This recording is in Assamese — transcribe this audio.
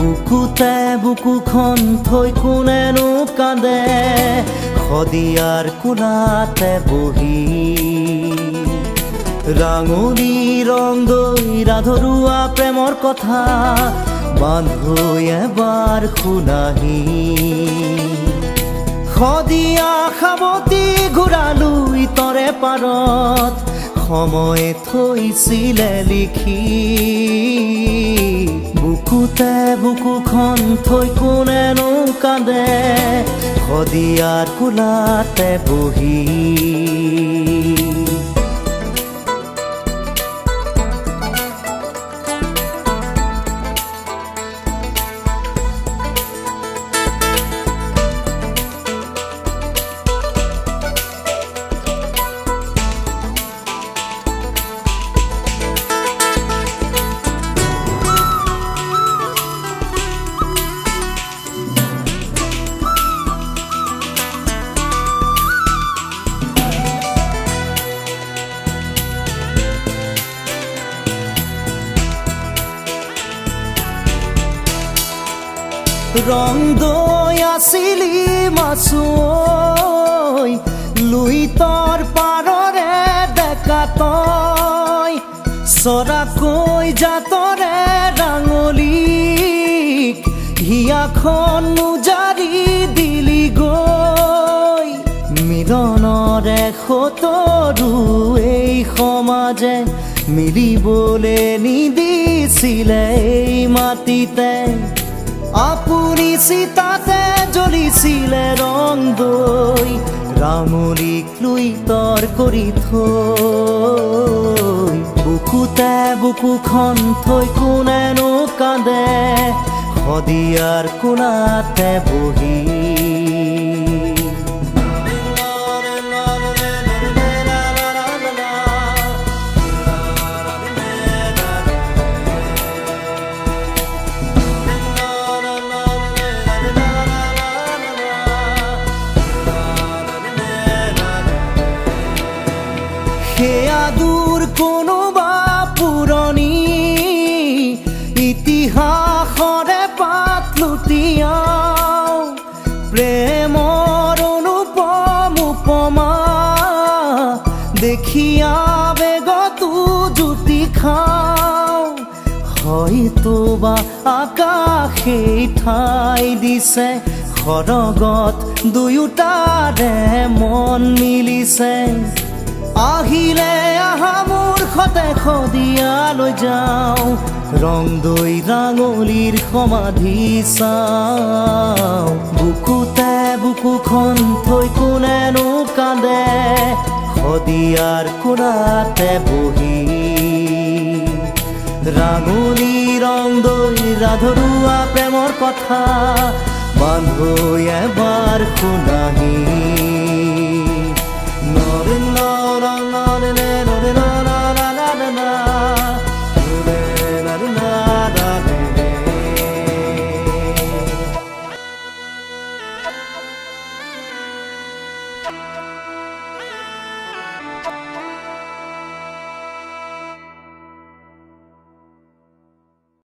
বুকুতে বুকুখন থৈ কোনেনো কান্দে খদিয়াৰ কোলাতে বহি ৰাঙলী ৰং দৈ ৰাধৰুৱা প্ৰেমৰ কথা বান্ধো এবাৰ শুনাহি খদিয়া সাৱতি ঘূৰালো ইতৰে পাৰত সময় থৈছিলে লিখি বুকুতে বুকুখন থৈ কোনেনো কান্দে খদিয়াৰ কোলাতে বহি ৰং দৈ আছিলি মাছুই লুইতৰ পাৰৰে ডেকা তই চৰাকৈ জাতৰে ৰাঙলীক হিয়াখন উজাৰি দিলি গৈ মিলনৰে সতৰু এই সমাজে মিলিবলৈ নিদিছিলে এই মাটিতে আপুনি চিতাতে জ্বলিছিলে ৰং দৈ ৰাঙলীক লুইতৰ কৰি থৈ বুকুতে বুকুখন থৈ কোনেনো কান্দে খদিয়াৰ কোলাতে বহি সেয়া দূৰ কোনোবা পুৰণি ইতিহাসৰে পাত লুটিয়াও প্ৰেমৰ অনুপম উপমা দেখিয়া বেগতো জুতি খাওঁ হয়তো বা আকাশেই ঠাই দিছে সৰগত দুয়োটাৰে মন মিলিছে আহিলে আহা মূৰ্খতে খদিয়ালৈ যাওঁ ৰং দৈ ৰাঙলীৰ সমাধি চাওঁ বুকুতে বুকুখন থৈ কোনেনো কান্দে খদিয়াৰ কোলাতে বহি ৰাঙলী ৰং দৈ ৰাধৰুৱা প্ৰেমৰ কথা বান্ধো এবাৰ শুনাহি